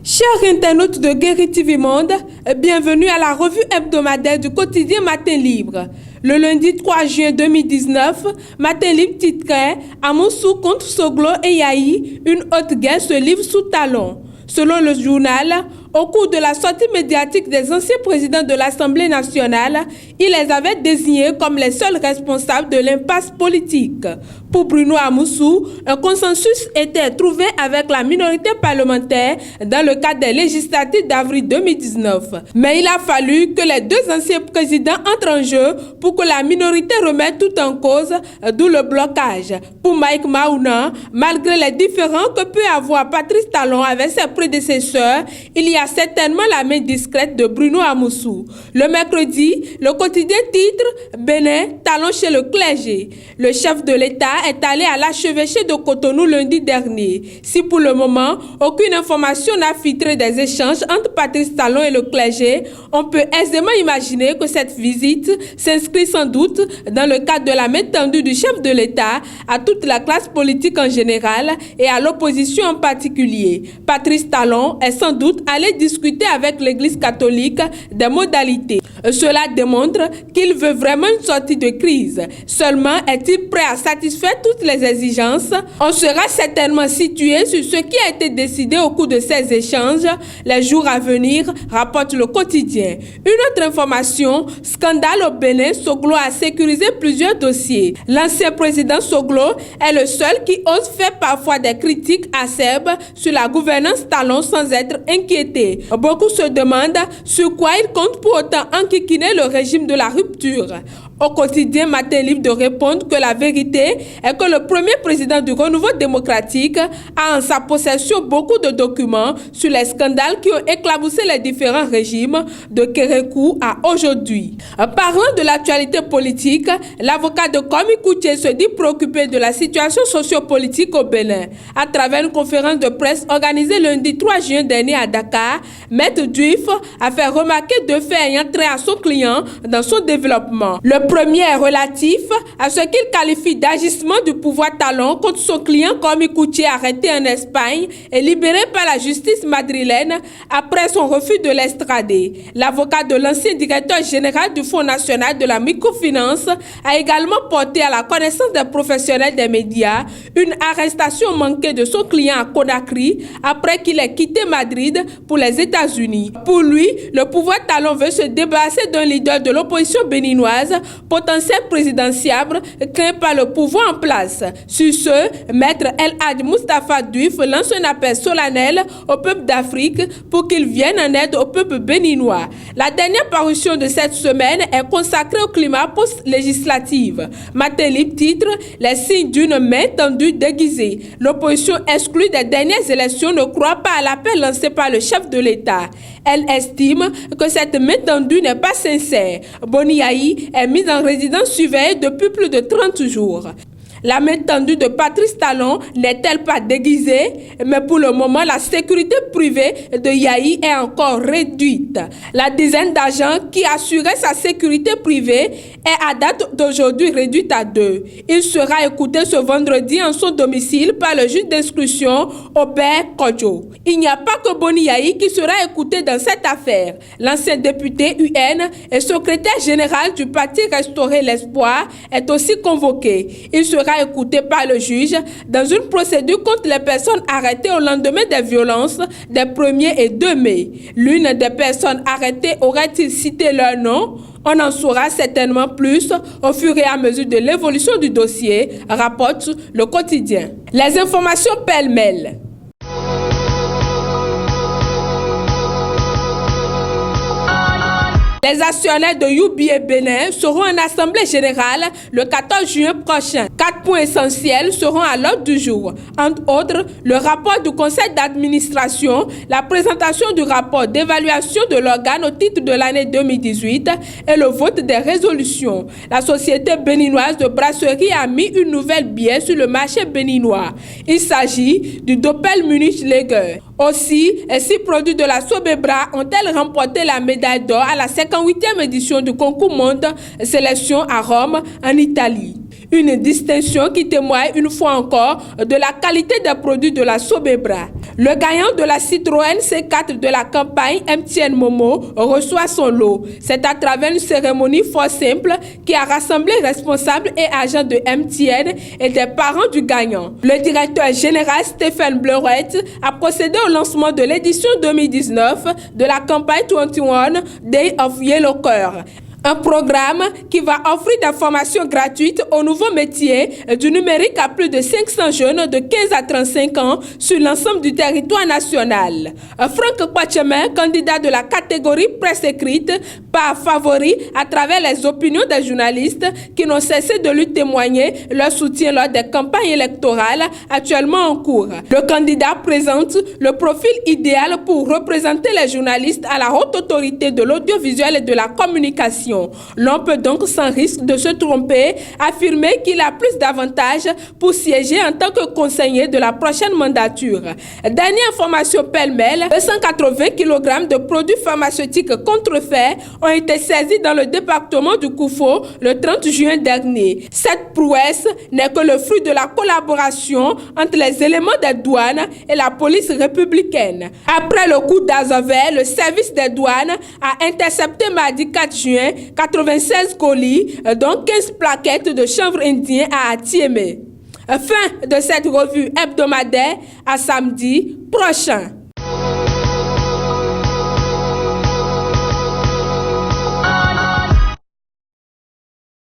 Chers internautes de Guéri TV Monde, bienvenue à la revue hebdomadaire du quotidien Matin Libre. Le lundi 3 juin 2019, Matin Libre titrait « Amoussou contre Soglo et Yahi, une haute guerre se livre sous talon ». Selon le journal, au cours de la sortie médiatique des anciens présidents de l'Assemblée nationale, il les avait désignés comme les seuls responsables de l'impasse politique. Pour Bruno Amoussou, un consensus était trouvé avec la minorité parlementaire dans le cadre des législatives d'avril 2019. Mais il a fallu que les deux anciens présidents entrent en jeu pour que la minorité remette tout en cause, d'où le blocage. Pour Mike Maouna, malgré les différends que peut avoir Patrice Talon avec ses prédécesseurs, il y a certainement la main discrète de Bruno Amoussou. Le mercredi, le quotidien titre « Bénin, Talon chez le clergé ». Le chef de l'État est allé à l'archevêché de Cotonou lundi dernier. Si pour le moment, aucune information n'a filtré des échanges entre Patrice Talon et le clergé, on peut aisément imaginer que cette visite s'inscrit sans doute dans le cadre de la main tendue du chef de l'État à toute la classe politique en général et à l'opposition en particulier. Patrice Talon est sans doute allé discuter avec l'Église catholique des modalités. Cela démontre qu'il veut vraiment une sortie de crise. Seulement, est-il prêt à satisfaire toutes les exigences? On sera certainement situé sur ce qui a été décidé au cours de ces échanges les jours à venir, rapporte le quotidien. Une autre information, scandale au Bénin, Soglo a sécurisé plusieurs dossiers. L'ancien président Soglo est le seul qui ose faire parfois des critiques acerbes sur la gouvernance Talon sans être inquiété. Beaucoup se demandent sur quoi il compte pour autant enquiquiner le régime de la rupture. Au quotidien Matin Libre de répondre que la vérité est que le premier président du Renouveau démocratique a en sa possession beaucoup de documents sur les scandales qui ont éclaboussé les différents régimes de Kérékou à aujourd'hui. Parlant de l'actualité politique, l'avocat de Komi Koutié se dit préoccupé de la situation sociopolitique au Bénin. À travers une conférence de presse organisée lundi 3 juin dernier à Dakar, Maître Duif a fait remarquer deux faits ayant trait à son client dans son développement. Le premier est relatif à ce qu'il qualifie d'agissement du pouvoir Talon contre son client Komi Koutié arrêté en Espagne et libéré par la justice madrilène après son refus de l'extrader. L'avocat de l'ancien directeur général du Fonds national de la microfinance a également porté à la connaissance des professionnels des médias une arrestation manquée de son client à Conakry après qu'il ait quitté Madrid pour les États-Unis. Pour lui, le pouvoir Talon veut se débarrasser d'un leader de l'opposition béninoise potentiel présidentiable craint par le pouvoir en place. Sur ce, Maître El Hadj Moustapha Duif lance un appel solennel au peuple d'Afrique pour qu'il vienne en aide au peuple béninois. La dernière parution de cette semaine est consacrée au climat post-législatif. Matin Libre titre « Les signes d'une main tendue déguisée ». L'opposition exclue des dernières élections ne croit pas à l'appel lancé par le chef de l'État. Elle estime que cette main tendue n'est pas sincère. Boni Yahi est mise en résidence surveillée depuis plus de 30 jours. La main tendue de Patrice Talon n'est-elle pas déguisée? Mais pour le moment, la sécurité privée de Yahi est encore réduite. La dizaine d'agents qui assuraient sa sécurité privée est à date d'aujourd'hui réduite à 2. Il sera écouté ce vendredi en son domicile par le juge d'instruction Aubert Kodjo. Il n'y a pas que Boni Yahi qui sera écouté dans cette affaire. L'ancien député UN et secrétaire général du parti Restaurer l'Espoir est aussi convoqué. Il sera écouté par le juge dans une procédure contre les personnes arrêtées au lendemain des violences des 1er et 2 mai. L'une des personnes arrêtées aurait-il cité leur nom? On en saura certainement plus au fur et à mesure de l'évolution du dossier, rapporte le quotidien. Les informations pêle-mêle. Les actionnaires de UBA Bénin seront en assemblée générale le 14 juin prochain. 4 points essentiels seront à l'ordre du jour. Entre autres, le rapport du conseil d'administration, la présentation du rapport d'évaluation de l'organe au titre de l'année 2018 et le vote des résolutions. La société béninoise de brasserie a mis une nouvelle bière sur le marché béninois. Il s'agit du Doppel Munich Lager. Aussi, 6 produits de la Sobebra ont-elles remporté la médaille d'or à la 58e édition du concours Monde Sélection à Rome, en Italie. Une distinction qui témoigne une fois encore de la qualité des produits de la Sobebra. Le gagnant de la Citroën C4 de la campagne MTN Momo reçoit son lot. C'est à travers une cérémonie fort simple qui a rassemblé responsables et agents de MTN et des parents du gagnant. Le directeur général Stéphane Bleuette a procédé au lancement de l'édition 2019 de la campagne 21 Day of Yellow Cœur. Un programme qui va offrir des formations gratuites aux nouveaux métiers du numérique à plus de 500 jeunes de 15 à 35 ans sur l'ensemble du territoire national. Franck Quachemin, candidat de la catégorie presse écrite, part favori à travers les opinions des journalistes qui n'ont cessé de lui témoigner leur soutien lors des campagnes électorales actuellement en cours. Le candidat présente le profil idéal pour représenter les journalistes à la haute autorité de l'audiovisuel et de la communication. L'on peut donc, sans risque de se tromper, affirmer qu'il a plus d'avantages pour siéger en tant que conseiller de la prochaine mandature. Dernière information pêle-mêle, 280 kg de produits pharmaceutiques contrefaits ont été saisis dans le département du Koufo le 30 juin dernier. Cette prouesse n'est que le fruit de la collaboration entre les éléments des douanes et la police républicaine. Après le coup d'Azavel, le service des douanes a intercepté mardi 4 juin 96 colis, dont 15 plaquettes de chanvre indien à Atiémé. Fin de cette revue hebdomadaire, à samedi prochain.